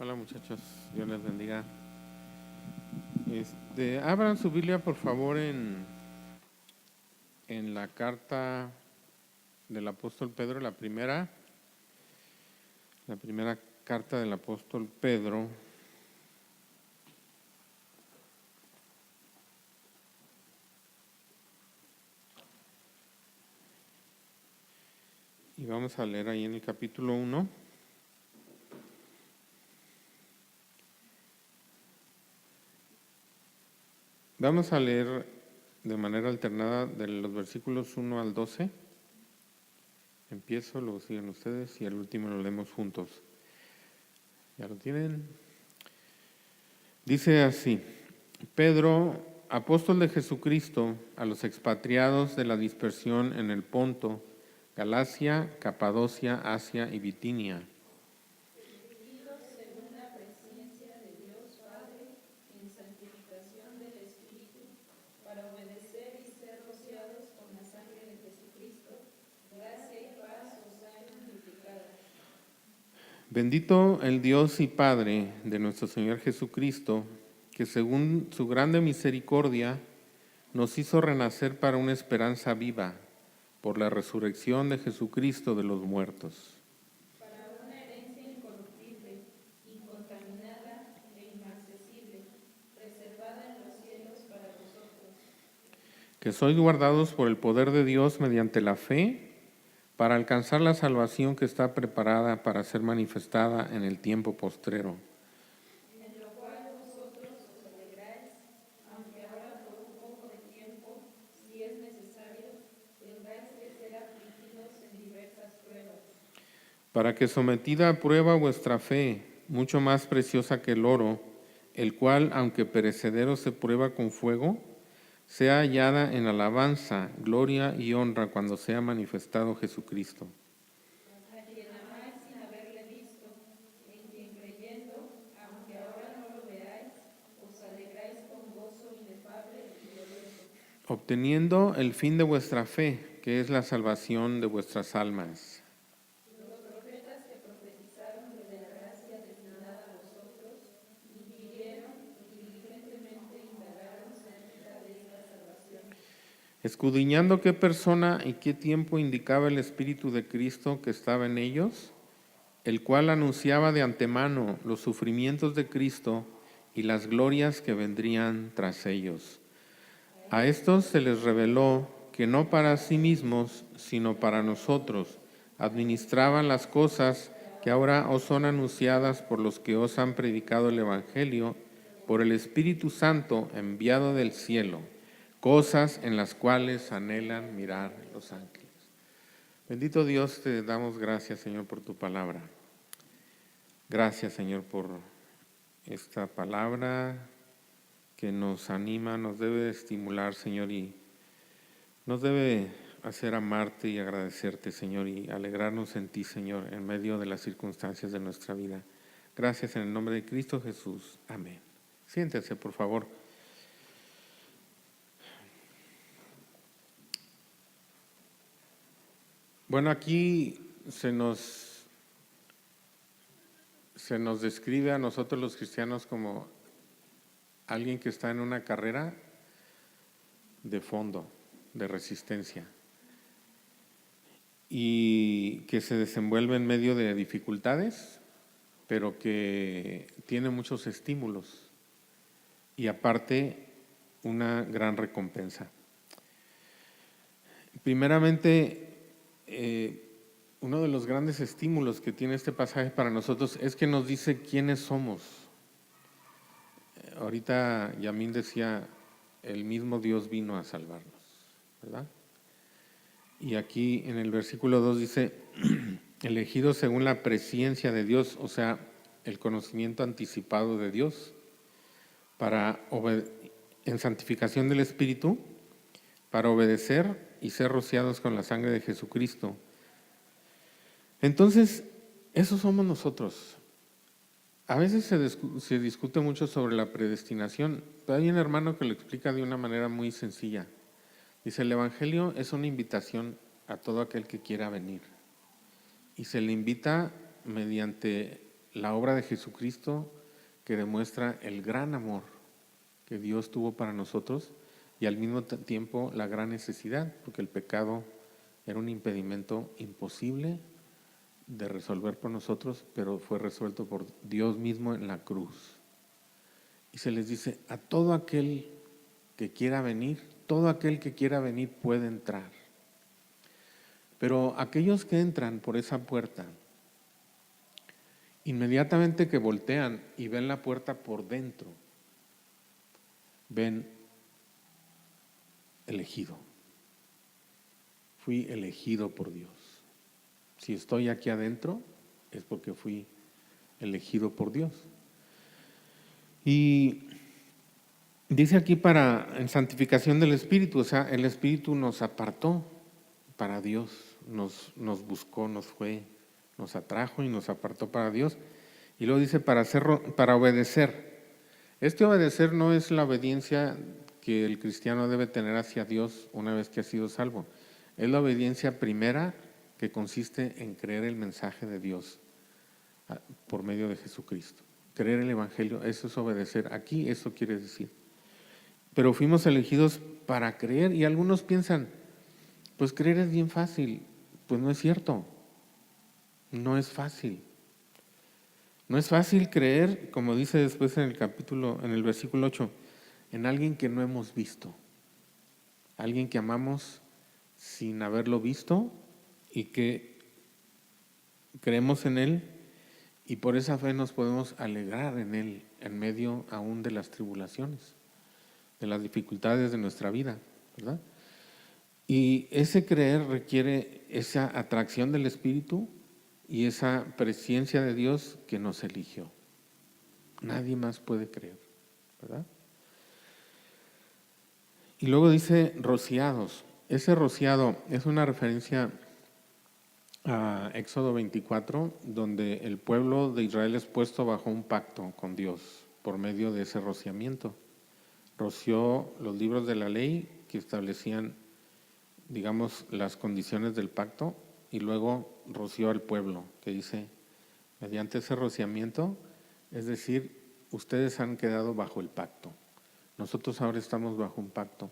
Hola muchachos, Dios les bendiga. Abran su Biblia por favor en la carta del apóstol Pedro, la primera carta del apóstol Pedro. Y vamos a leer ahí en el capítulo 1. Vamos a leer de manera alternada de los versículos 1 al 12. Empiezo, luego siguen ustedes y al último lo leemos juntos. ¿Ya lo tienen? Dice así: Pedro, apóstol de Jesucristo, a los expatriados de la dispersión en el Ponto, Galacia, Capadocia, Asia y Bitinia. Elegidos según la presencia de Dios Padre en santificación del Espíritu, para obedecer y ser rociados con la sangre de Jesucristo, gracia y paz os sean multiplicadas. Bendito el Dios y Padre de nuestro Señor Jesucristo, que según su grande misericordia nos hizo renacer para una esperanza viva, por la resurrección de Jesucristo de los muertos. Para una herencia incorruptible, incontaminada e inmarcesible, reservada en los cielos para vosotros, Que sois guardados por el poder de Dios mediante la fe, para alcanzar la salvación que está preparada para ser manifestada en el tiempo postrero. en lo cual vosotros os alegráis, aunque ahora por un poco de tiempo, si es necesario, tengáis que ser afligidos en diversas pruebas, Para que sometida a prueba vuestra fe, mucho más preciosa que el oro, el cual, aunque perecedero se prueba con fuego, sea hallada en alabanza, gloria y honra cuando sea manifestado Jesucristo. a quien amáis sin haberle visto, en quien creyendo, aunque ahora no lo veáis, os alegráis con gozo inefable y glorioso, Obteniendo el fin de vuestra fe, que es la salvación de vuestras almas. los profetas que profetizaron de la gracia destinada a vosotros, inquirieron y diligentemente indagaron cerca de esta salvación, Escudriñando qué persona y qué tiempo indicaba el Espíritu de Cristo que estaba en ellos, el cual anunciaba de antemano los sufrimientos de Cristo y las glorias que vendrían tras ellos. A estos se les reveló que no para sí mismos, sino para nosotros, administraban las cosas que ahora os son anunciadas por los que os han predicado el Evangelio, por el Espíritu Santo enviado del cielo, cosas en las cuales anhelan mirar los ángeles. Bendito Dios, te damos gracias, Señor, por tu palabra. Gracias, Señor, por esta palabra que nos anima, nos debe estimular, Señor, y nos debe hacer amarte y agradecerte, Señor, y alegrarnos en ti, Señor, en medio de las circunstancias de nuestra vida. Gracias en el nombre de Cristo Jesús. Amén. Siéntense, por favor. Bueno, aquí se nos describe a nosotros los cristianos como alguien que está en una carrera de fondo, de resistencia, y que se desenvuelve en medio de dificultades, pero que tiene muchos estímulos y aparte una gran recompensa. Primeramente, uno de los grandes estímulos que tiene este pasaje para nosotros es que nos dice quiénes somos. Ahorita Yamín decía, el mismo Dios vino a salvarnos, ¿verdad? Y aquí en el versículo 2 dice, elegidos según la presciencia de Dios, o sea, el conocimiento anticipado de Dios, en santificación del Espíritu, para obedecer y ser rociados con la sangre de Jesucristo. Entonces, esos somos nosotros. A veces se discute mucho sobre la predestinación, pero hay un hermano que lo explica de una manera muy sencilla. Dice, el Evangelio es una invitación a todo aquel que quiera venir. Y se le invita mediante la obra de Jesucristo que demuestra el gran amor que Dios tuvo para nosotros y al mismo tiempo la gran necesidad, porque el pecado era un impedimento imposible de resolver por nosotros, pero fue resuelto por Dios mismo en la cruz. Y se les dice, a todo aquel que quiera venir, todo aquel que quiera venir puede entrar. Pero aquellos que entran por esa puerta, inmediatamente que voltean y ven la puerta por dentro, ven elegido. Fui elegido por Dios. Si estoy aquí adentro, es porque fui elegido por Dios. Y dice aquí en santificación del Espíritu, o sea, el Espíritu nos apartó para Dios, nos buscó, nos atrajo y nos apartó para Dios. Y luego dice para obedecer. Este obedecer no es la obediencia que el cristiano debe tener hacia Dios una vez que ha sido salvo. Es la obediencia primera que consiste en creer el mensaje de Dios por medio de Jesucristo. Creer el Evangelio, eso es obedecer. Aquí eso quiere decir. Pero fuimos elegidos para creer y algunos piensan, pues creer es bien fácil. Pues no es cierto. No es fácil. No es fácil creer, como dice después en el versículo 8, en alguien que no hemos visto. Alguien que amamos sin haberlo visto y que creemos en Él y por esa fe nos podemos alegrar en Él en medio aún de las tribulaciones, de las dificultades de nuestra vida, ¿verdad? Y ese creer requiere esa atracción del Espíritu y esa presencia de Dios que nos eligió. Nadie más puede creer, ¿verdad? Y luego dice rociados. Ese rociado es una referencia a Éxodo 24, donde el pueblo de Israel es puesto bajo un pacto con Dios por medio de ese rociamiento. Roció los libros de la ley que establecían, digamos, las condiciones del pacto y luego roció al pueblo, que dice, mediante ese rociamiento, es decir, ustedes han quedado bajo el pacto. Nosotros ahora estamos bajo un pacto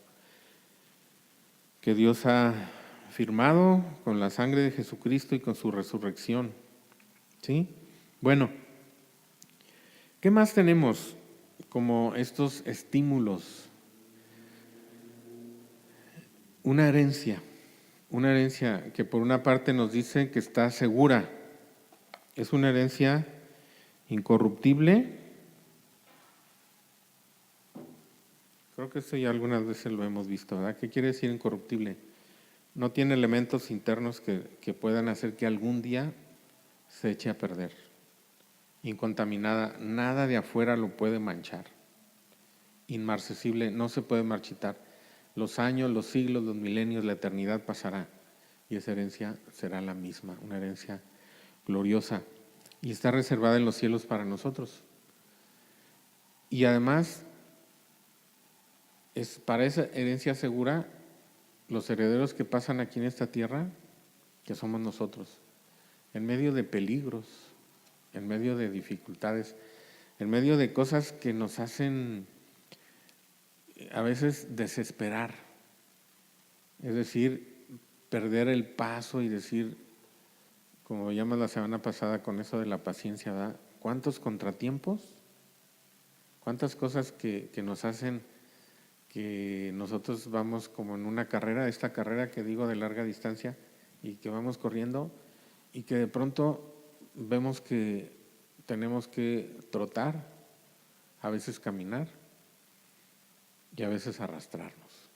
que Dios ha firmado con la sangre de Jesucristo y con su resurrección. ¿Sí? Bueno, ¿qué más tenemos como estos estímulos? Una herencia que por una parte nos dice que está segura. Es una herencia incorruptible. Creo que esto ya algunas veces lo hemos visto, ¿verdad? ¿Qué quiere decir incorruptible? No tiene elementos internos que puedan hacer que algún día se eche a perder. Incontaminada, nada de afuera lo puede manchar. Inmarcesible, no se puede marchitar. Los años, los siglos, los milenios, la eternidad pasará y esa herencia será la misma, una herencia gloriosa y está reservada en los cielos para nosotros. Y además, para esa herencia segura, los herederos que pasan aquí en esta tierra, que somos nosotros, en medio de peligros, en medio de dificultades, en medio de cosas que nos hacen a veces desesperar, es decir, perder el paso y decir, como veíamos la semana pasada con eso de la paciencia, ¿verdad? ¿Cuántos contratiempos? ¿Cuántas cosas que nos hacen que nosotros vamos como en una carrera, esta carrera que digo de larga distancia y que vamos corriendo y que de pronto vemos que tenemos que trotar, a veces caminar y a veces arrastrarnos?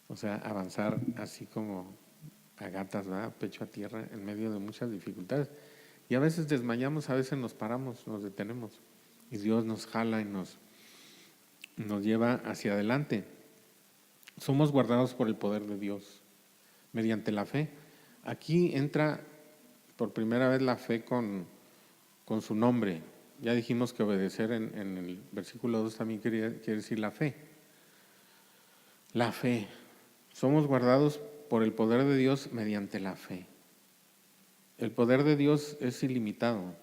O sea, avanzar así como a gatas, ¿verdad? Pecho a tierra en medio de muchas dificultades. Y a veces desmayamos, a veces nos paramos, nos detenemos y Dios nos jala y nos lleva hacia adelante. Somos guardados por el poder de Dios mediante la fe. Aquí entra por primera vez la fe con su nombre. Ya dijimos que obedecer en el versículo 2 también quiere decir la fe. La fe. Somos guardados por el poder de Dios mediante la fe. El poder de Dios es ilimitado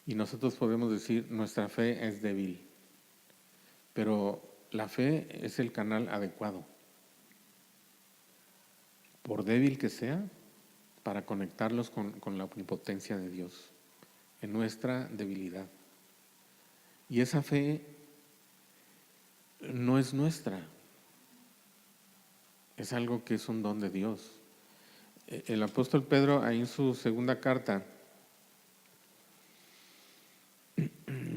y nosotros podemos decir nuestra fe es débil, pero la fe es el canal adecuado, por débil que sea, para conectarlos con la omnipotencia de Dios en nuestra debilidad. Y esa fe no es nuestra, es algo que es un don de Dios. El apóstol Pedro, ahí en su segunda carta,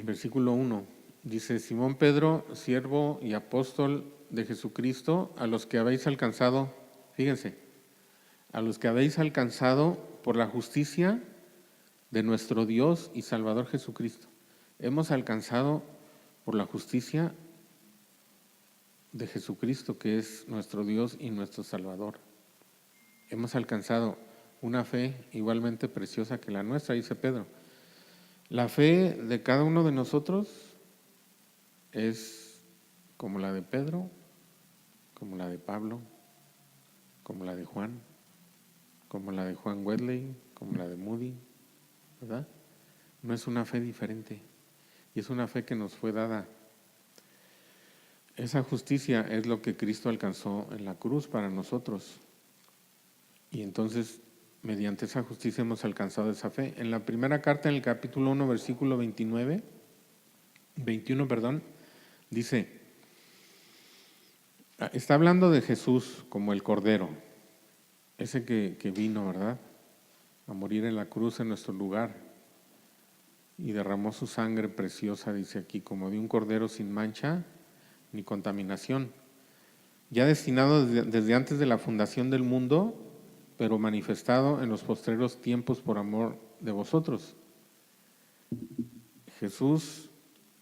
versículo 1, dice: Simón Pedro, siervo y apóstol de Jesucristo, a los que habéis alcanzado, fíjense, a los que habéis alcanzado por la justicia de nuestro Dios y Salvador Jesucristo. Hemos alcanzado por la justicia de Jesucristo, que es nuestro Dios y nuestro Salvador. Hemos alcanzado una fe igualmente preciosa que la nuestra, dice Pedro. La fe de cada uno de nosotros es como la de Pedro, como la de Pablo, como la de Juan, como la de Juan Wesley, como la de Moody, ¿verdad? No es una fe diferente, y es una fe que nos fue dada. Esa justicia es lo que Cristo alcanzó en la cruz para nosotros. Y entonces, mediante esa justicia hemos alcanzado esa fe. En la primera carta, en el capítulo 1, versículo 21, dice, está hablando de Jesús como el Cordero, ese que vino, ¿verdad?, a morir en la cruz en nuestro lugar y derramó su sangre preciosa, dice aquí, como de un cordero sin mancha ni contaminación, ya destinado desde antes de la fundación del mundo, pero manifestado en los postreros tiempos por amor de vosotros. Jesús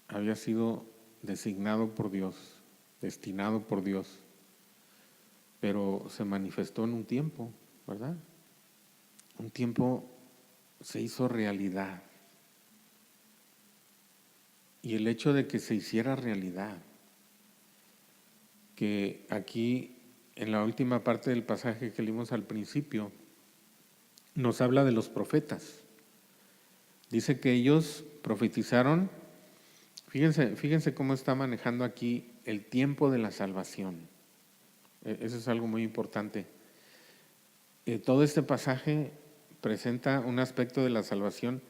había sido designado por Dios, destinado por Dios, pero se manifestó en un tiempo, ¿verdad? Un tiempo se hizo realidad. Y el hecho de que se hiciera realidad, que aquí en la última parte del pasaje que leímos al principio, nos habla de los profetas. Dice que ellos profetizaron, fíjense cómo está manejando aquí el tiempo de la salvación. Eso es algo muy importante. Todo este pasaje presenta un aspecto de la salvación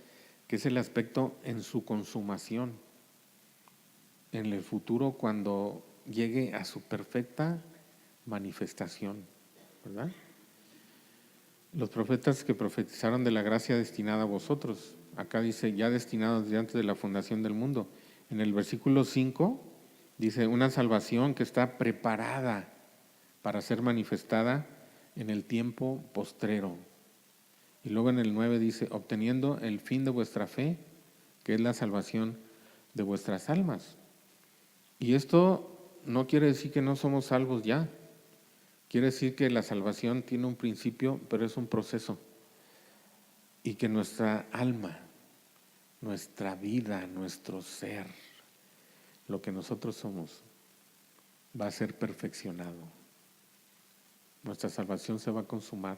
que es el aspecto en su consumación, en el futuro cuando llegue a su perfecta manifestación, ¿verdad? Los profetas que profetizaron de la gracia destinada a vosotros, acá dice ya destinados desde antes de la fundación del mundo. En el versículo 5 dice una salvación que está preparada para ser manifestada en el tiempo postrero. Y luego en el 9 dice, obteniendo el fin de vuestra fe, que es la salvación de vuestras almas. Y esto no quiere decir que no somos salvos ya. Quiere decir que la salvación tiene un principio, pero es un proceso. Y que nuestra alma, nuestra vida, nuestro ser, lo que nosotros somos, va a ser perfeccionado. Nuestra salvación se va a consumar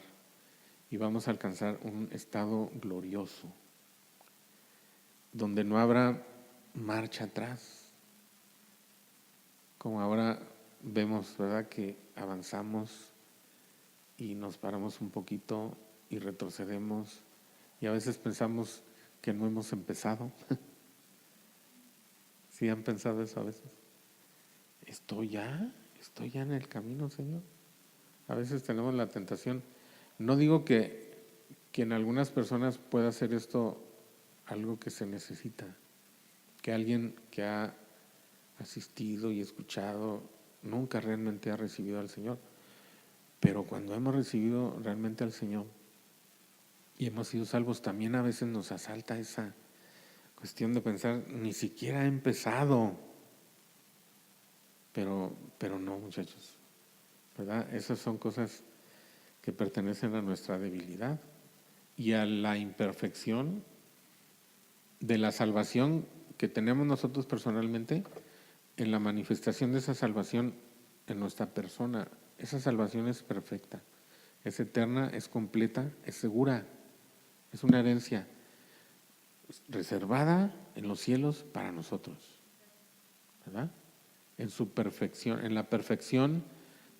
y vamos a alcanzar un estado glorioso, donde no habrá marcha atrás. Como ahora vemos, ¿verdad?, que avanzamos y nos paramos un poquito y retrocedemos y a veces pensamos que no hemos empezado. ¿Sí han pensado eso a veces? ¿Estoy ya en el camino, Señor? A veces tenemos la tentación. No digo que en algunas personas pueda ser esto algo que se necesita, que alguien que ha asistido y escuchado nunca realmente ha recibido al Señor, pero cuando hemos recibido realmente al Señor y hemos sido salvos, también a veces nos asalta esa cuestión de pensar, ni siquiera he empezado, pero no, muchachos, ¿verdad? Esas son cosas que pertenecen a nuestra debilidad y a la imperfección de la salvación que tenemos nosotros personalmente, en la manifestación de esa salvación en nuestra persona. Esa salvación es perfecta, es eterna, es completa, es segura. Es una herencia reservada en los cielos para nosotros, ¿verdad? En su perfección, en la perfección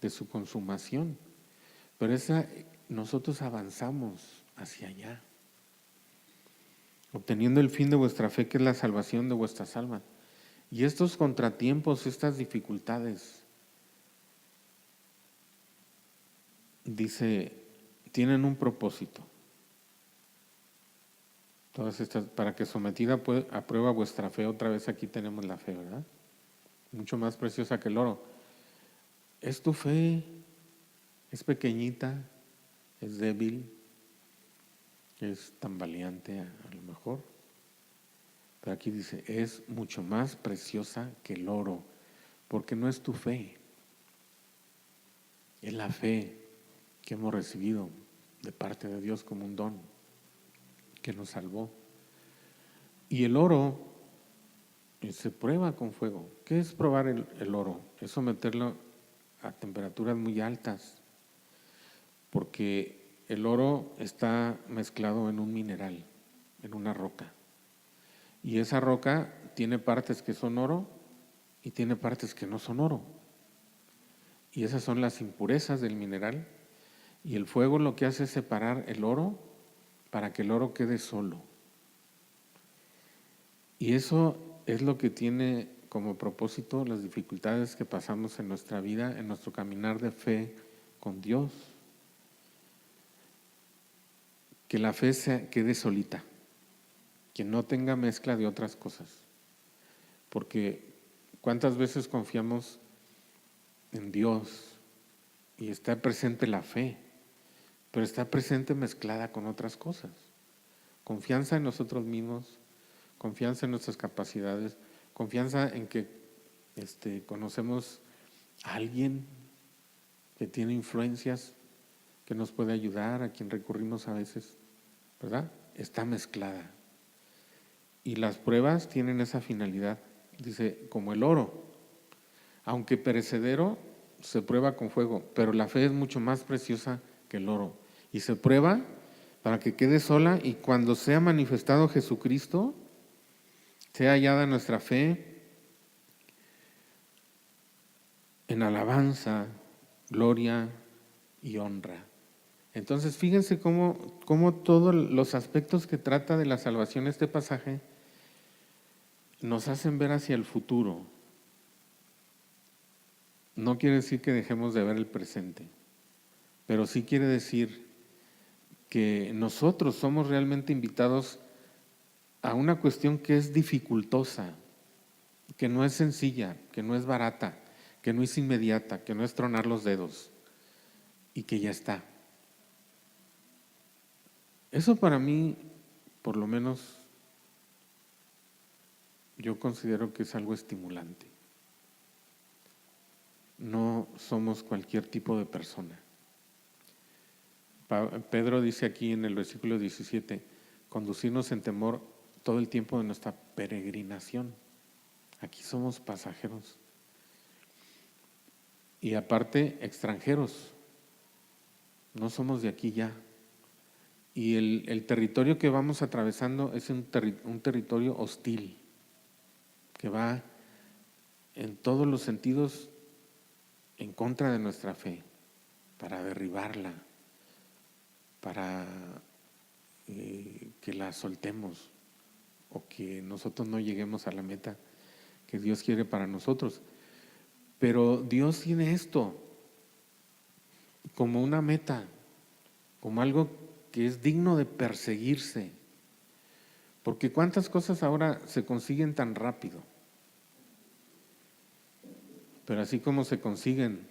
de su consumación. Pero nosotros avanzamos hacia allá, obteniendo el fin de vuestra fe, que es la salvación de vuestras almas. Y estos contratiempos, estas dificultades, dice, tienen un propósito. Todas estas, para que sometida a prueba vuestra fe, otra vez aquí tenemos la fe, ¿verdad? Mucho más preciosa que el oro. Es tu fe, es pequeñita, es débil, es tambaleante a lo mejor. Pero aquí dice, es mucho más preciosa que el oro, porque no es tu fe, es la fe que hemos recibido de parte de Dios como un don que nos salvó. Y el oro se prueba con fuego. ¿Qué es probar el oro? Es someterlo a temperaturas muy altas, porque el oro está mezclado en un mineral, en una roca. Y esa roca tiene partes que son oro y tiene partes que no son oro. Y esas son las impurezas del mineral. Y el fuego lo que hace es separar el oro para que el oro quede solo. Y eso es lo que tiene como propósito las dificultades que pasamos en nuestra vida, en nuestro caminar de fe con Dios. Que la fe quede solita, que no tenga mezcla de otras cosas. Porque ¿cuántas veces confiamos en Dios y está presente la fe, pero está presente mezclada con otras cosas? Confianza en nosotros mismos, confianza en nuestras capacidades, confianza en que conocemos a alguien que tiene influencias, que nos puede ayudar, a quien recurrimos a veces, ¿verdad? Está mezclada. Y las pruebas tienen esa finalidad. Dice, como el oro, aunque perecedero, se prueba con fuego, pero la fe es mucho más preciosa que el oro. Y se prueba para que quede sola, y cuando sea manifestado Jesucristo, sea hallada nuestra fe en alabanza, gloria y honra. Entonces, fíjense cómo todos los aspectos que trata de la salvación este pasaje nos hacen ver hacia el futuro. No quiere decir que dejemos de ver el presente, pero sí quiere decir que nosotros somos realmente invitados a una cuestión que es dificultosa, que no es sencilla, que no es barata, que no es inmediata, que no es tronar los dedos y que ya está. Eso para mí, por lo menos, yo considero que es algo estimulante. No somos cualquier tipo de persona. Pedro dice aquí en el versículo 17, conducirnos en temor todo el tiempo de nuestra peregrinación. Aquí somos pasajeros. Y aparte, extranjeros. No somos de aquí ya. Y el territorio que vamos atravesando es un territorio hostil, que va en todos los sentidos en contra de nuestra fe, para derribarla, para que la soltemos o que nosotros no lleguemos a la meta que Dios quiere para nosotros. Pero Dios tiene esto como una meta, como algo que es digno de perseguirse. Porque cuántas cosas ahora se consiguen tan rápido. Pero así como se consiguen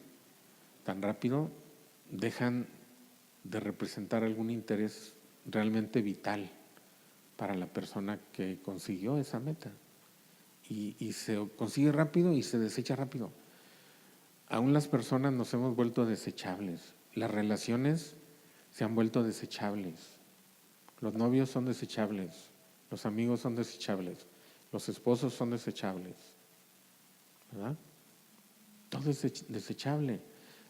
tan rápido, dejan de representar algún interés realmente vital para la persona que consiguió esa meta. Y se consigue rápido y se desecha rápido. Aún las personas nos hemos vuelto desechables. Las relaciones se han vuelto desechables. Los novios son desechables. Los amigos son desechables. Los esposos son desechables. ¿Verdad? Todo es desechable.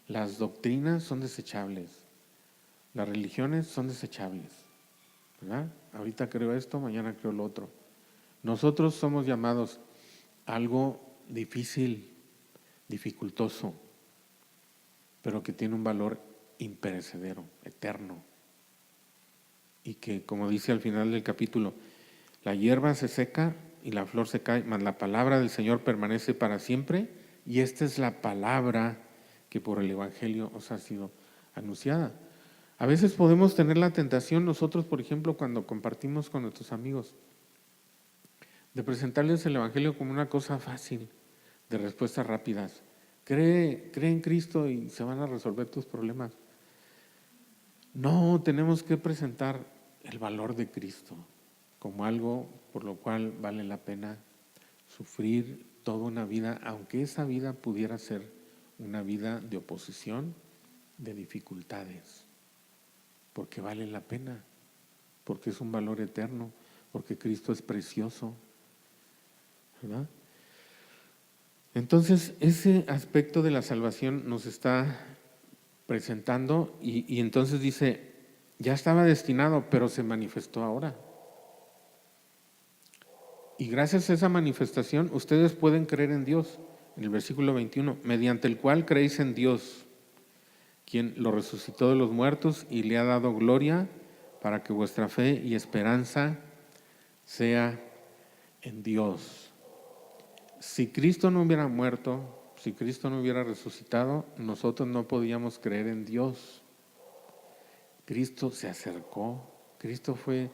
Las doctrinas son desechables. Las religiones son desechables. ¿verdad? Ahorita creo esto, mañana creo lo otro. Nosotros somos llamados a algo difícil, dificultoso, pero que tiene un valor imperecedero, eterno. Y que, como dice al final del capítulo, la hierba se seca y la flor se cae, mas la palabra del Señor permanece para siempre. Y esta es la palabra que por el Evangelio os ha sido anunciada. A veces podemos tener la tentación nosotros, por ejemplo, cuando compartimos con nuestros amigos, de presentarles el Evangelio como una cosa fácil, de respuestas rápidas. Cree en Cristo y se van a resolver tus problemas. No, tenemos que presentar el valor de Cristo como algo por lo cual vale la pena sufrir toda una vida, aunque esa vida pudiera ser una vida de oposición, de dificultades, porque vale la pena, porque es un valor eterno, porque Cristo es precioso, ¿verdad? Entonces, ese aspecto de la salvación nos está presentando y entonces dice, ya estaba destinado, pero se manifestó ahora. Y gracias a esa manifestación, ustedes pueden creer en Dios. En el versículo 21, mediante el cual creéis en Dios, quien lo resucitó de los muertos y le ha dado gloria, para que vuestra fe y esperanza sea en Dios. Si Cristo no hubiera muerto, si Cristo no hubiera resucitado, nosotros no podíamos creer en Dios. Cristo se acercó, Cristo fue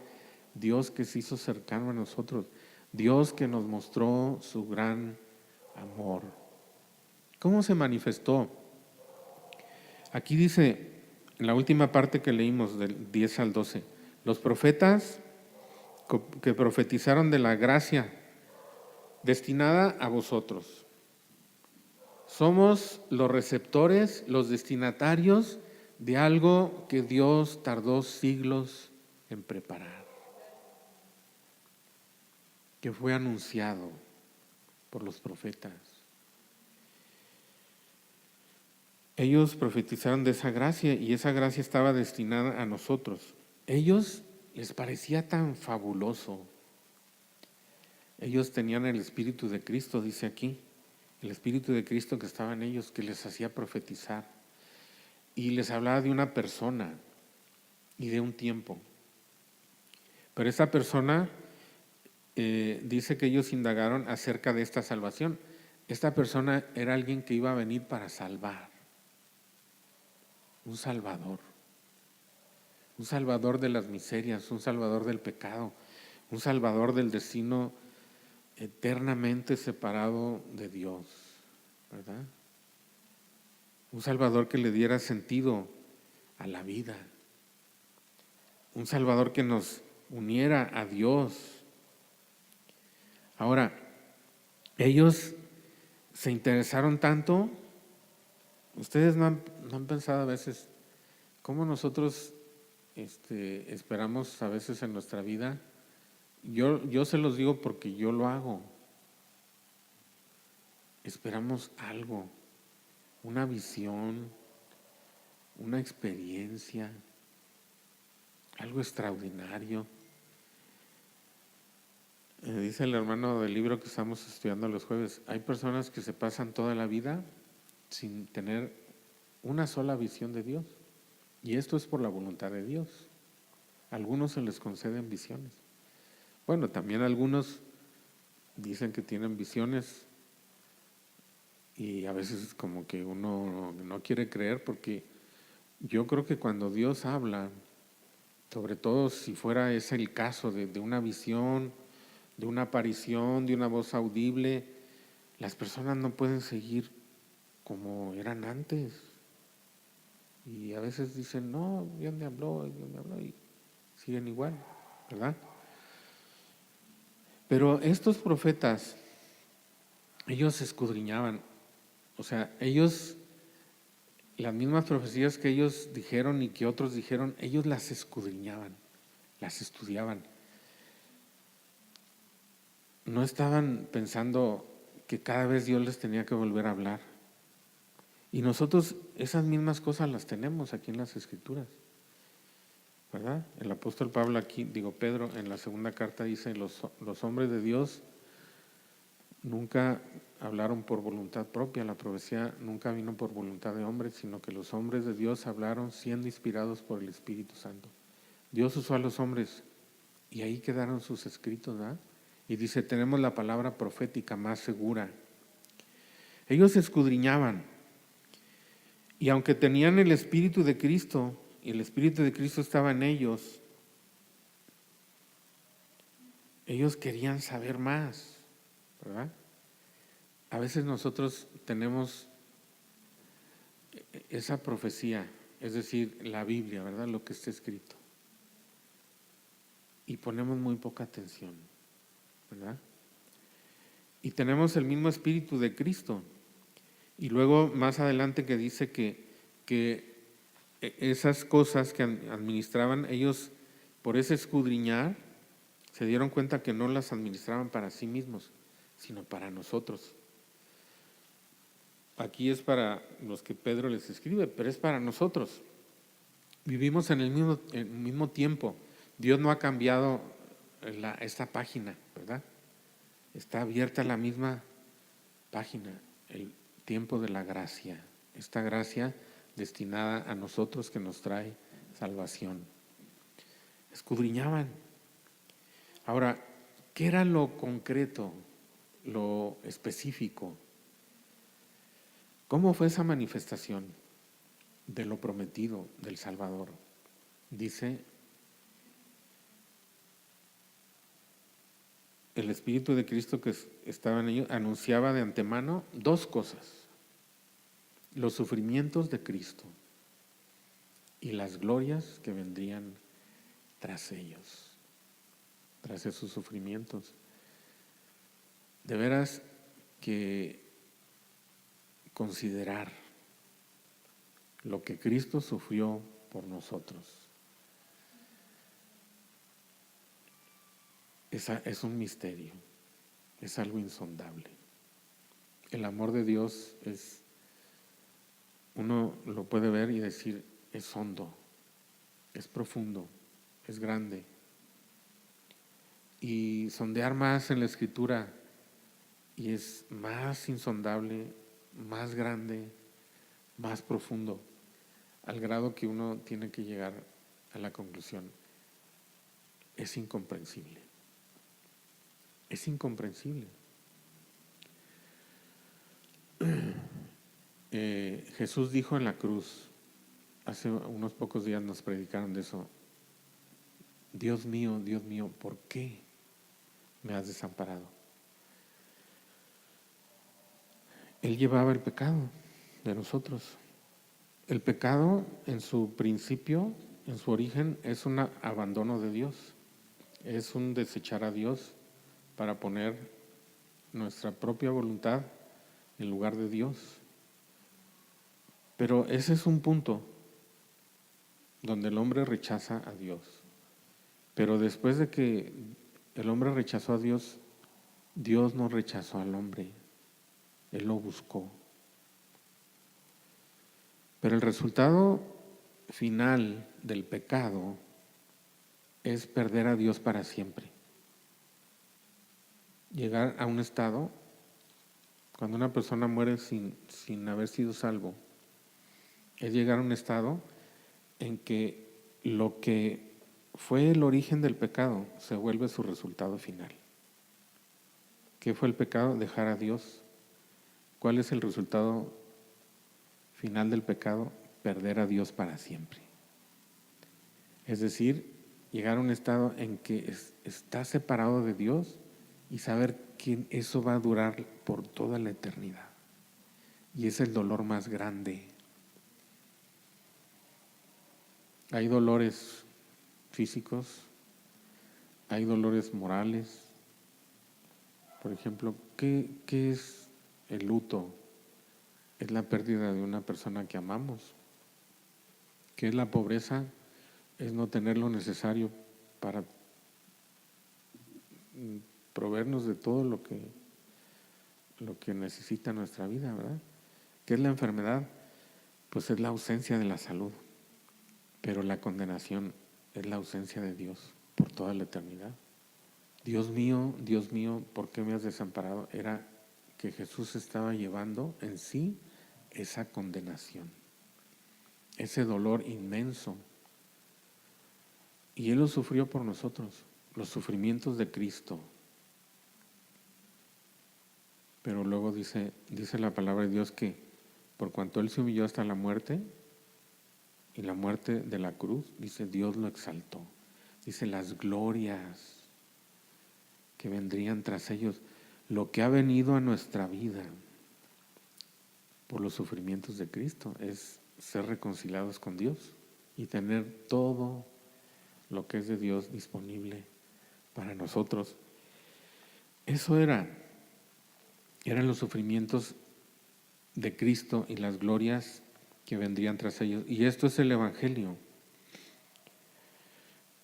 Dios que se hizo cercano a nosotros, Dios que nos mostró su gran amor. ¿Cómo se manifestó? Aquí dice, en la última parte que leímos, del 10 al 12, los profetas que profetizaron de la gracia destinada a vosotros. Somos los receptores, los destinatarios de algo que Dios tardó siglos en preparar, que fue anunciado por los profetas. Ellos profetizaron de esa gracia y esa gracia estaba destinada a nosotros. Ellos les parecía tan fabuloso. Ellos tenían el Espíritu de Cristo, dice aquí, el Espíritu de Cristo que estaba en ellos, que les hacía profetizar. Y les hablaba de una persona y de un tiempo. Pero esa persona, dice que ellos indagaron acerca de esta salvación. Esta persona era alguien que iba a venir para salvar. Un salvador de las miserias, un salvador del pecado, un salvador del destino eternamente separado de Dios, ¿verdad? Un salvador que le diera sentido a la vida, un salvador que nos uniera a Dios. Ahora, ellos se interesaron tanto. Ustedes no han pensado a veces cómo nosotros esperamos a veces en nuestra vida. Yo se los digo porque yo lo hago. Esperamos algo, una visión, una experiencia, algo extraordinario. Dice el hermano del libro que estamos estudiando los jueves, hay personas que se pasan toda la vida sin tener una sola visión de Dios. Y esto es por la voluntad de Dios. A algunos se les conceden visiones. Bueno, también algunos dicen que tienen visiones y a veces como que uno no quiere creer, porque yo creo que cuando Dios habla, sobre todo si fuera ese el caso de una visión, de una aparición, de una voz audible, las personas no pueden seguir como eran antes. Y a veces dicen, no, Dios me habló, y siguen igual, ¿verdad? Pero estos profetas, ellos escudriñaban, o sea, ellos, las mismas profecías que ellos dijeron y que otros dijeron, ellos las escudriñaban, las estudiaban. No estaban pensando que cada vez Dios les tenía que volver a hablar. Y nosotros esas mismas cosas las tenemos aquí en las Escrituras. ¿verdad? El apóstol Pablo aquí, Pedro, en la segunda carta dice, los hombres de Dios nunca hablaron por voluntad propia, la profecía nunca vino por voluntad de hombres, sino que los hombres de Dios hablaron siendo inspirados por el Espíritu Santo. Dios usó a los hombres y ahí quedaron sus escritos, ¿verdad? Y dice, tenemos la palabra profética más segura. Ellos escudriñaban, y aunque tenían el Espíritu de Cristo, y el Espíritu de Cristo estaba en ellos querían saber más, ¿verdad? A veces nosotros tenemos esa profecía, es decir, la Biblia, ¿verdad? Lo que está escrito. Y ponemos muy poca atención, ¿verdad? Y tenemos el mismo Espíritu de Cristo. Y luego más adelante que dice que esas cosas que administraban ellos, por ese escudriñar, se dieron cuenta que no las administraban para sí mismos, sino para nosotros. Aquí es para los que Pedro les escribe, pero es para nosotros. Vivimos en el mismo tiempo. Dios no ha cambiado esta página, ¿verdad? Está abierta la misma página, el tiempo de la gracia, esta gracia destinada a nosotros que nos trae salvación. Escudriñaban. Ahora, ¿qué era lo concreto, lo específico? ¿Cómo fue esa manifestación de lo prometido del Salvador? Dice, el Espíritu de Cristo que estaba en ellos anunciaba de antemano dos cosas: los sufrimientos de Cristo y las glorias que vendrían tras ellos, tras esos sufrimientos. De veras que considerar lo que Cristo sufrió por nosotros es un misterio, es algo insondable. El amor de Dios uno lo puede ver y decir, es hondo, es profundo, es grande. Y sondear más en la Escritura y es más insondable, más grande, más profundo, al grado que uno tiene que llegar a la conclusión, es incomprensible. Es incomprensible. Jesús dijo en la cruz, hace unos pocos días nos predicaron de eso, Dios mío, ¿por qué me has desamparado? Él llevaba el pecado de nosotros. El pecado en su principio, en su origen, es un abandono de Dios, es un desechar a Dios para poner nuestra propia voluntad en lugar de Dios. Pero ese es un punto donde el hombre rechaza a Dios. Pero después de que el hombre rechazó a Dios, Dios no rechazó al hombre, Él lo buscó. Pero el resultado final del pecado es perder a Dios para siempre. Llegar a un estado, cuando una persona muere sin haber sido salvo, es llegar a un estado en que lo que fue el origen del pecado se vuelve su resultado final. ¿Qué fue el pecado? Dejar a Dios. ¿Cuál es el resultado final del pecado? Perder a Dios para siempre. Es decir, llegar a un estado en que está separado de Dios y saber que eso va a durar por toda la eternidad. Y es el dolor más grande. Hay dolores físicos, hay dolores morales. Por ejemplo, ¿qué es el luto? Es la pérdida de una persona que amamos. ¿Qué es la pobreza? Es no tener lo necesario para proveernos de todo lo que necesita nuestra vida, ¿verdad? ¿Qué es la enfermedad? Pues es la ausencia de la salud. Pero la condenación es la ausencia de Dios por toda la eternidad. Dios mío, ¿por qué me has desamparado? Era que Jesús estaba llevando en sí esa condenación, ese dolor inmenso. Y Él lo sufrió por nosotros, los sufrimientos de Cristo. Pero luego dice la palabra de Dios que por cuanto Él se humilló hasta la muerte, y la muerte de la cruz, dice, Dios lo exaltó. Dice, las glorias que vendrían tras ellos, lo que ha venido a nuestra vida por los sufrimientos de Cristo es ser reconciliados con Dios y tener todo lo que es de Dios disponible para nosotros. Eso eran los sufrimientos de Cristo y las glorias que vendrían tras ellos. Y esto es el Evangelio.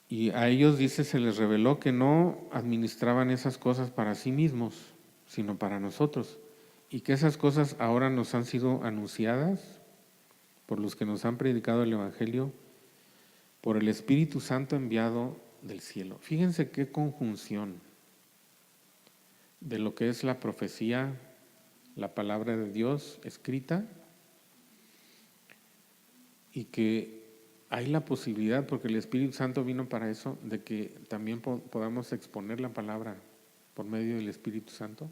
Y a ellos, dice, se les reveló que no administraban esas cosas para sí mismos, sino para nosotros. Y que esas cosas ahora nos han sido anunciadas por los que nos han predicado el Evangelio, por el Espíritu Santo enviado del cielo. Fíjense qué conjunción de lo que es la profecía, la palabra de Dios escrita, y que hay la posibilidad, porque el Espíritu Santo vino para eso, de que también podamos exponer la palabra por medio del Espíritu Santo.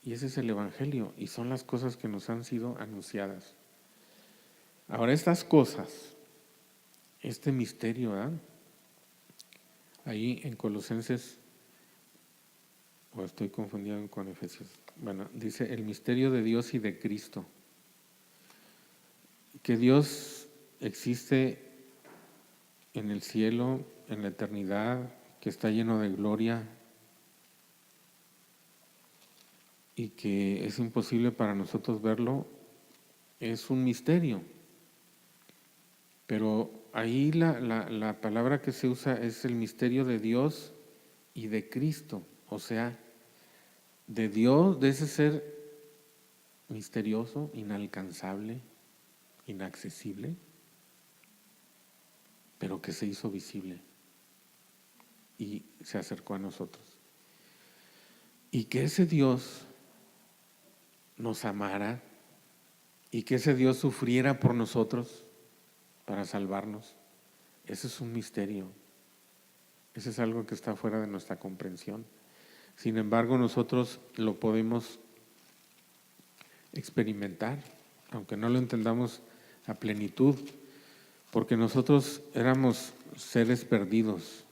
Y ese es el Evangelio, y son las cosas que nos han sido anunciadas. Ahora, estas cosas, este misterio, ahí en Colosenses, o estoy confundido con Efesios, bueno, dice el misterio de Dios y de Cristo, que Dios existe en el cielo, en la eternidad, que está lleno de gloria y que es imposible para nosotros verlo, es un misterio. Pero ahí la palabra que se usa es el misterio de Dios y de Cristo, o sea, de Dios, de ese ser misterioso, inalcanzable, inaccesible, pero que se hizo visible y se acercó a nosotros. Y que ese Dios nos amara y que ese Dios sufriera por nosotros para salvarnos, ese es un misterio. Ese es algo que está fuera de nuestra comprensión. Sin embargo, nosotros lo podemos experimentar, aunque no lo entendamos a plenitud, porque nosotros éramos seres perdidos.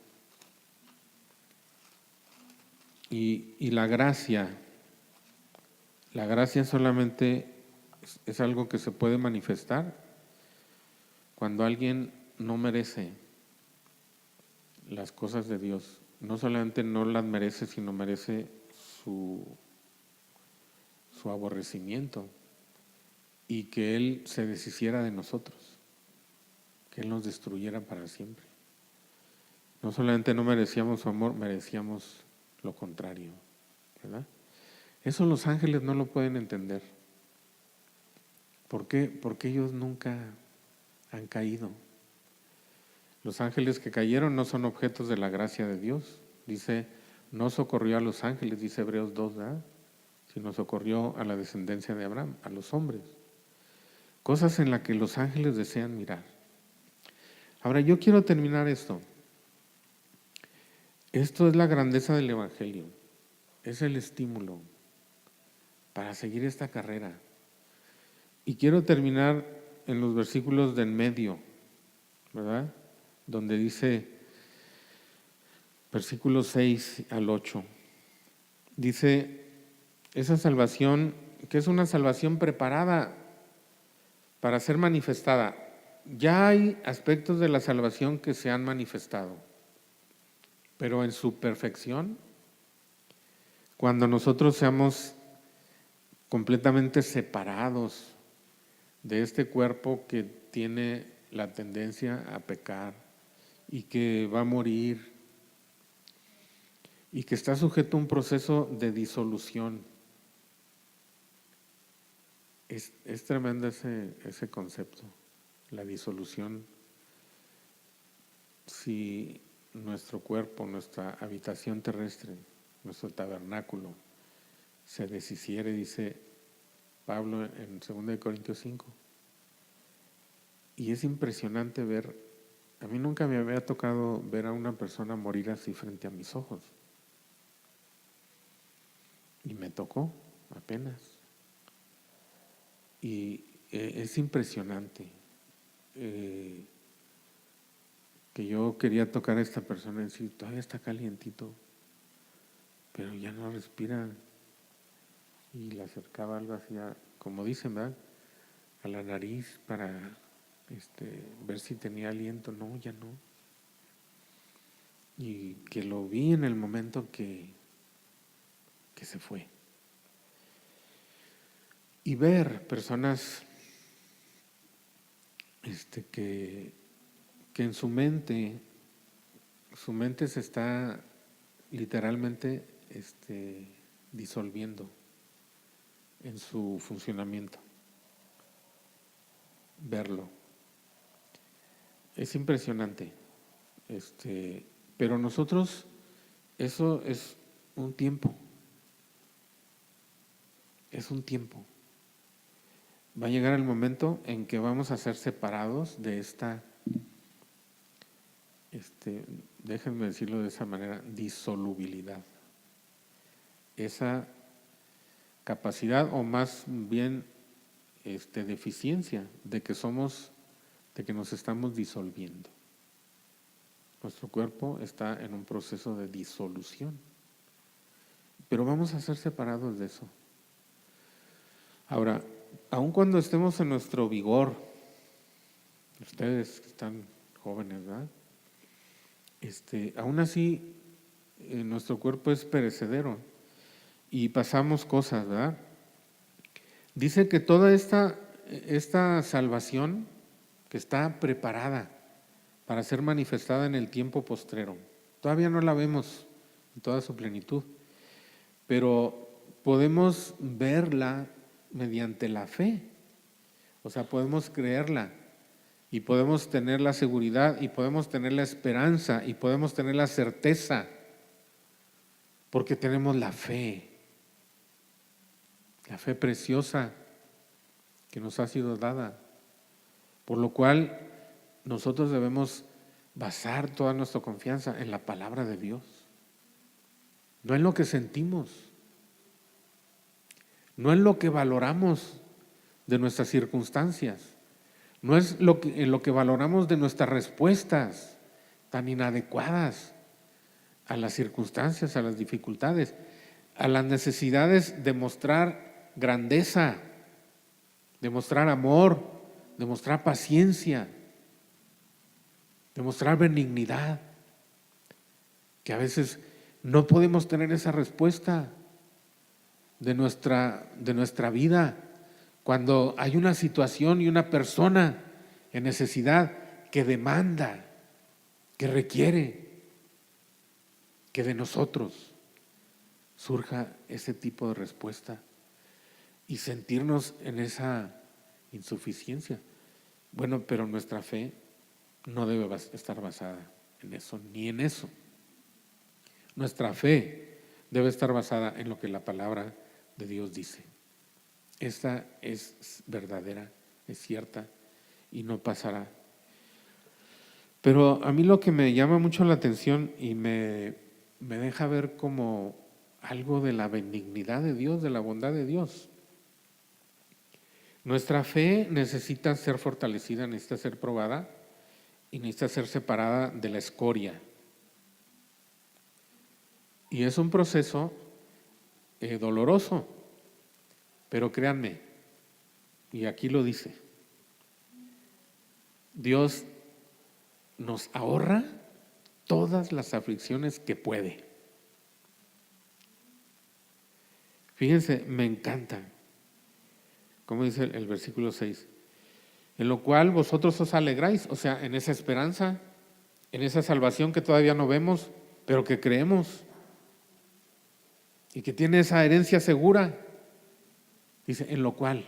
Y la gracia solamente es algo que se puede manifestar cuando alguien no merece las cosas de Dios. No solamente no las merece, sino merece su aborrecimiento, y que Él se deshiciera de nosotros, que Él nos destruyera para siempre. No solamente no merecíamos su amor, merecíamos lo contrario, ¿verdad? Eso los ángeles no lo pueden entender. ¿Por qué? Porque ellos nunca han caído. Los ángeles que cayeron no son objetos de la gracia de Dios. Dice, no socorrió a los ángeles, dice Hebreos 2, ¿verdad? Sino socorrió a la descendencia de Abraham, a los hombres. Cosas en las que los ángeles desean mirar. Ahora, yo quiero terminar esto. Esto es la grandeza del Evangelio. Es el estímulo para seguir esta carrera. Y quiero terminar en los versículos del medio, ¿verdad? Donde dice, versículos 6 al 8, dice, esa salvación, que es una salvación preparada para ser manifestada. Ya hay aspectos de la salvación que se han manifestado, pero en su perfección, cuando nosotros seamos completamente separados de este cuerpo que tiene la tendencia a pecar y que va a morir y que está sujeto a un proceso de disolución. Es tremendo ese concepto, la disolución si nuestro cuerpo, nuestra habitación terrestre, nuestro tabernáculo, se deshiciere, dice Pablo en 2 Corintios 5. Y es impresionante ver, a mí nunca me había tocado ver a una persona morir así frente a mis ojos. Y me tocó apenas. Y es impresionante que yo quería tocar a esta persona y decir, todavía está calientito, pero ya no respira. Y le acercaba algo así, como dicen, ¿verdad?, a la nariz para ver si tenía aliento. No, ya no. Y que lo vi en el momento que se fue. Y ver personas que en su mente se está literalmente disolviendo en su funcionamiento. Verlo. Es impresionante. Pero nosotros, eso es un tiempo. Es un tiempo. Va a llegar el momento en que vamos a ser separados de esta, déjenme decirlo de esa manera, disolubilidad. Esa capacidad, o más bien deficiencia de que nos estamos disolviendo. Nuestro cuerpo está en un proceso de disolución. Pero vamos a ser separados de eso. Ahora, aun cuando estemos en nuestro vigor, ustedes que están jóvenes, ¿verdad? Aún así, nuestro cuerpo es perecedero y pasamos cosas, ¿verdad? Dice que toda esta salvación que está preparada para ser manifestada en el tiempo postrero, todavía no la vemos en toda su plenitud, pero podemos verla mediante la fe. O sea, podemos creerla y podemos tener la seguridad y podemos tener la esperanza y podemos tener la certeza porque tenemos la fe preciosa que nos ha sido dada, por lo cual nosotros debemos basar toda nuestra confianza en la palabra de Dios, no en lo que sentimos, no en lo que valoramos de nuestras circunstancias, no es en lo que valoramos de nuestras respuestas tan inadecuadas a las circunstancias, a las dificultades, a las necesidades de mostrar grandeza, de mostrar amor, de mostrar paciencia, de mostrar benignidad, que a veces no podemos tener esa respuesta de nuestra vida cuando hay una situación y una persona en necesidad que demanda, que requiere que de nosotros surja ese tipo de respuesta y sentirnos en esa insuficiencia. Bueno, pero nuestra fe no debe estar basada en eso, ni en eso. Nuestra fe debe estar basada en lo que la palabra de Dios dice. Esta es verdadera, es cierta y no pasará. Pero a mí lo que me llama mucho la atención y me deja ver como algo de la benignidad de Dios, de la bondad de Dios. Nuestra fe necesita ser fortalecida, necesita ser probada y necesita ser separada de la escoria. Y es un proceso doloroso, pero créanme, y aquí lo dice, Dios nos ahorra todas las aflicciones que puede. Fíjense, me encanta, como dice el versículo 6, en lo cual vosotros os alegráis, o sea, en esa esperanza, en esa salvación que todavía no vemos, pero que creemos y que tiene esa herencia segura. Dice, en lo cual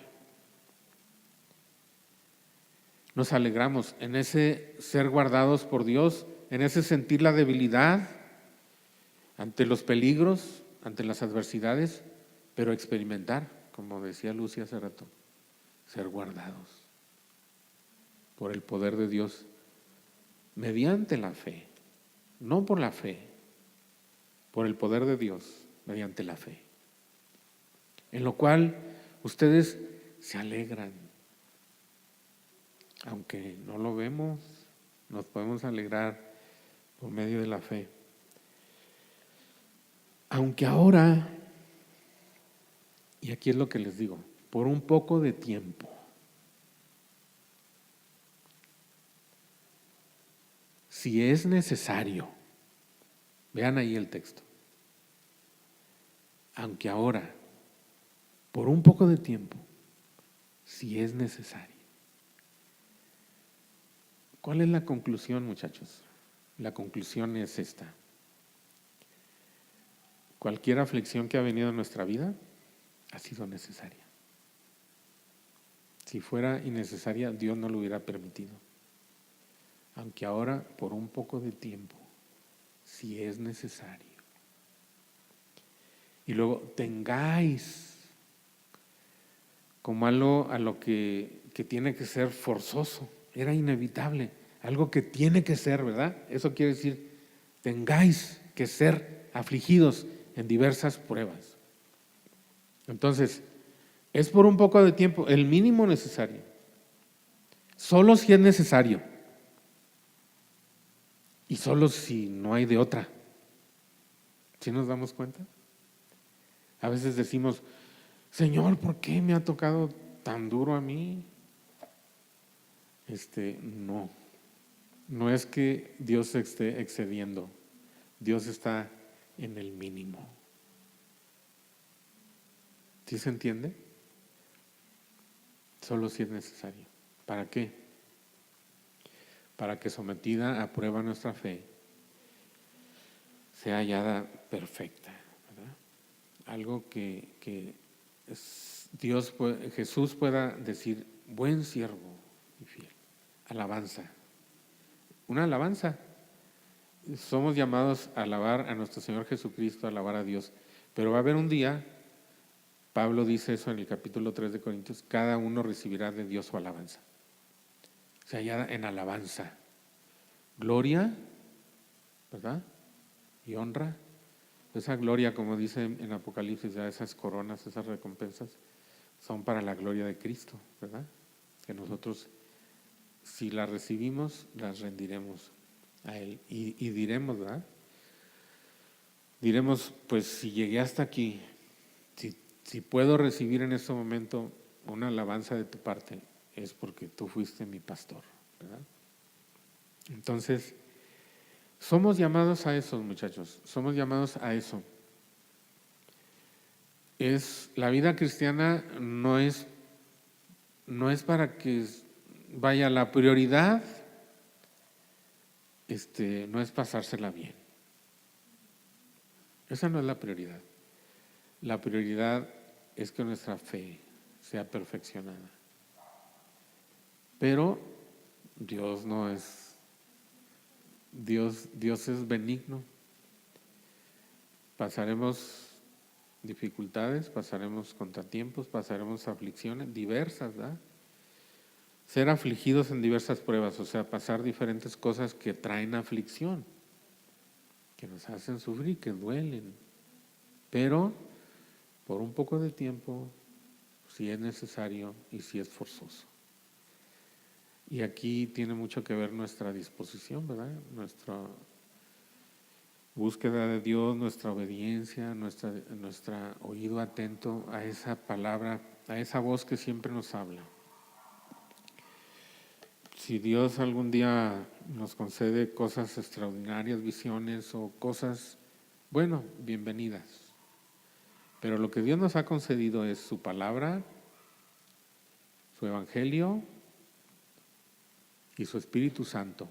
nos alegramos, en ese ser guardados por Dios en ese sentir la debilidad ante los peligros, ante las adversidades, pero experimentar, como decía Lucy hace rato, ser guardados por el poder de Dios mediante la fe, no por la fe, por el poder de Dios mediante la fe, en lo cual ustedes se alegran, aunque no lo vemos, nos podemos alegrar por medio de la fe. Aunque ahora, y aquí es lo que les digo, por un poco de tiempo, si es necesario, vean ahí el texto, aunque ahora, por un poco de tiempo, si es necesario. ¿Cuál es la conclusión, muchachos? La conclusión es esta. Cualquier aflicción que ha venido en nuestra vida ha sido necesaria. Si fuera innecesaria, Dios no lo hubiera permitido. Aunque ahora, por un poco de tiempo, si es necesario. Y luego, tengáis como algo a lo que tiene que ser forzoso, era inevitable, algo que tiene que ser, ¿verdad? Eso quiere decir, tengáis que ser afligidos en diversas pruebas. Entonces, es por un poco de tiempo, el mínimo necesario. Solo si es necesario. Y solo si no hay de otra. ¿Sí nos damos cuenta? A veces decimos, Señor, ¿por qué me ha tocado tan duro a mí? No es que Dios se esté excediendo. Dios está en el mínimo. ¿Sí se entiende? Solo si es necesario. ¿Para qué? Para que sometida a prueba nuestra fe sea hallada perfecta, ¿verdad? Algo que Jesús pueda decir, buen siervo y fiel. Alabanza. Una alabanza. Somos llamados a alabar a nuestro Señor Jesucristo, a alabar a Dios. Pero va a haber un día, Pablo dice eso en el capítulo 3 de Corintios, cada uno recibirá de Dios su alabanza. O sea, ya en alabanza. Gloria, ¿verdad? Y honra. Esa gloria, como dice en Apocalipsis, ya esas coronas, esas recompensas, son para la gloria de Cristo, ¿verdad? Que nosotros, si las recibimos, las rendiremos a Él. Y diremos, ¿verdad? Diremos, pues si llegué hasta aquí, si puedo recibir en este momento una alabanza de tu parte, es porque tú fuiste mi pastor, ¿verdad? Entonces, somos llamados a eso, muchachos, somos llamados a eso. La vida cristiana no es para que vaya la prioridad, no es pasársela bien. Esa no es la prioridad. La prioridad es que nuestra fe sea perfeccionada. Pero Dios es benigno. Pasaremos dificultades, pasaremos contratiempos, pasaremos aflicciones diversas, ¿verdad? Ser afligidos en diversas pruebas, o sea, pasar diferentes cosas que traen aflicción, que nos hacen sufrir, que duelen, pero por un poco de tiempo, si es necesario y si es forzoso. Y aquí tiene mucho que ver nuestra disposición, ¿verdad? Nuestra búsqueda de Dios, nuestra obediencia, nuestra oído atento a esa palabra, a esa voz que siempre nos habla. Si Dios algún día nos concede cosas extraordinarias, visiones o cosas, bueno, bienvenidas. Pero lo que Dios nos ha concedido es su palabra, su evangelio y su Espíritu Santo,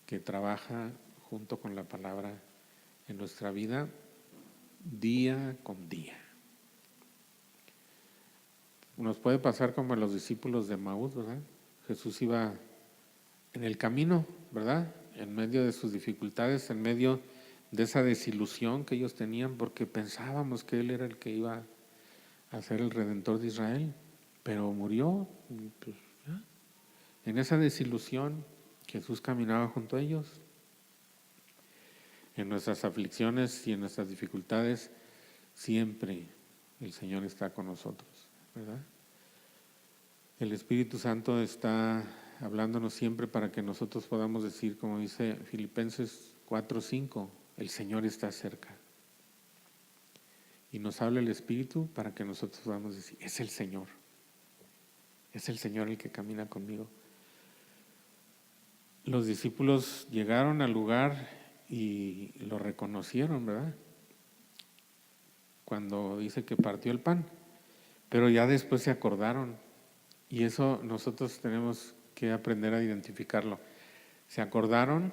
que trabaja junto con la palabra en nuestra vida día con día. Nos puede pasar como a los discípulos de Maús, ¿verdad? Jesús iba en el camino, ¿verdad? en medio de sus dificultades, en medio de esa desilusión que ellos tenían, porque pensábamos que Él era el que iba a ser el Redentor de Israel, pero murió. Pues, ¿ya? En esa desilusión, Jesús caminaba junto a ellos. En nuestras aflicciones y en nuestras dificultades, siempre el Señor está con nosotros, ¿verdad? El Espíritu Santo está hablándonos siempre para que nosotros podamos decir, como dice Filipenses 4:5, el Señor está cerca. Y nos habla el Espíritu para que nosotros podamos decir, es el Señor el que camina conmigo. Los discípulos llegaron al lugar y lo reconocieron, ¿verdad? Cuando dice que partió el pan, pero ya después se acordaron, y eso nosotros tenemos que aprender a identificarlo. Se acordaron,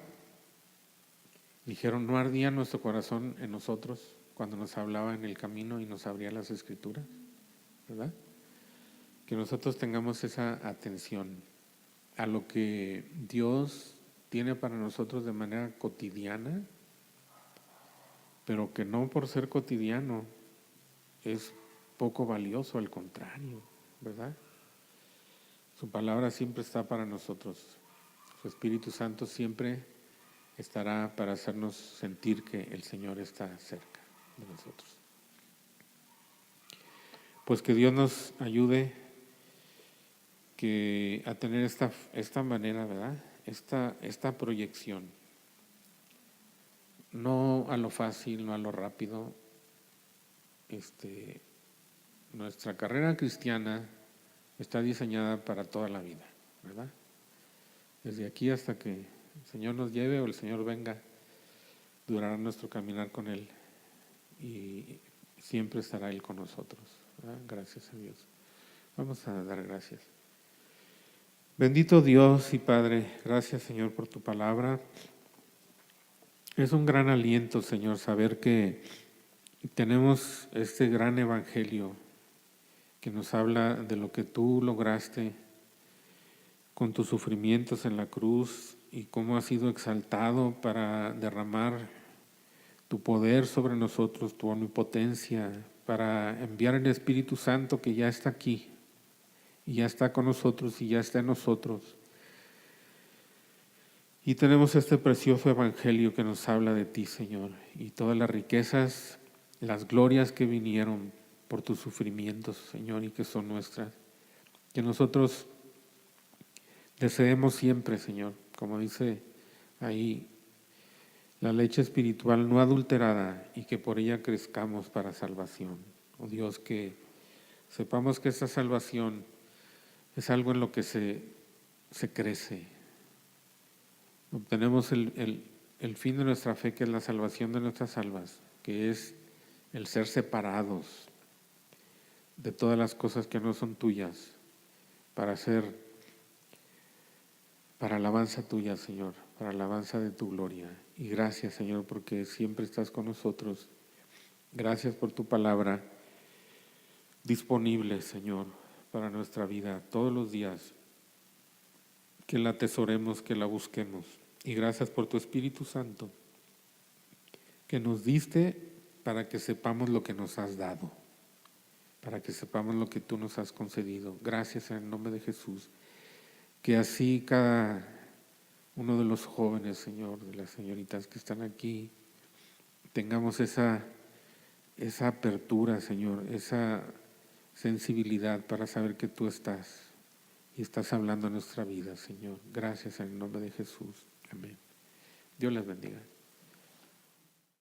dijeron, ¿no ardía nuestro corazón en nosotros cuando nos hablaba en el camino y nos abría las Escrituras? ¿Verdad? Que nosotros tengamos esa atención a lo que Dios tiene para nosotros de manera cotidiana, pero que no por ser cotidiano es poco valioso, al contrario, ¿verdad? Su palabra siempre está para nosotros. Su Espíritu Santo siempre estará para hacernos sentir que el Señor está cerca de nosotros. Pues que Dios nos ayude a tener esta manera, ¿verdad? Esta proyección. No a lo fácil, no a lo rápido. Nuestra carrera cristiana está diseñada para toda la vida, ¿verdad? Desde aquí hasta que el Señor nos lleve o el Señor venga, durará nuestro caminar con Él y siempre estará Él con nosotros, ¿verdad? Gracias a Dios. Vamos a dar gracias. Bendito Dios y Padre, gracias Señor por tu palabra. Es un gran aliento, Señor, saber que tenemos este gran evangelio que nos habla de lo que tú lograste con tus sufrimientos en la cruz y cómo has sido exaltado para derramar tu poder sobre nosotros, tu omnipotencia, para enviar el Espíritu Santo que ya está aquí y ya está con nosotros y ya está en nosotros. Y tenemos este precioso evangelio que nos habla de ti, Señor, y todas las riquezas, las glorias que vinieron por tus sufrimientos, Señor, y que son nuestras. Que nosotros deseemos siempre, Señor, como dice ahí, la leche espiritual no adulterada y que por ella crezcamos para salvación. Oh Dios, que sepamos que esta salvación es algo en lo que se crece. Obtenemos el fin de nuestra fe, que es la salvación de nuestras almas, que es el ser separados de todas las cosas que no son tuyas, para alabanza tuya, Señor, para alabanza de tu gloria. Y gracias, Señor, porque siempre estás con nosotros. Gracias por tu palabra disponible, Señor, para nuestra vida todos los días. Que la atesoremos, que la busquemos. Y gracias por tu Espíritu Santo, que nos diste para que sepamos lo que nos has dado, para que sepamos lo que tú nos has concedido. Gracias en el nombre de Jesús. Que así cada uno de los jóvenes, Señor, de las señoritas que están aquí, tengamos esa apertura, Señor, esa sensibilidad para saber que tú estás y estás hablando en nuestra vida, Señor. Gracias en el nombre de Jesús. Amén. Dios les bendiga.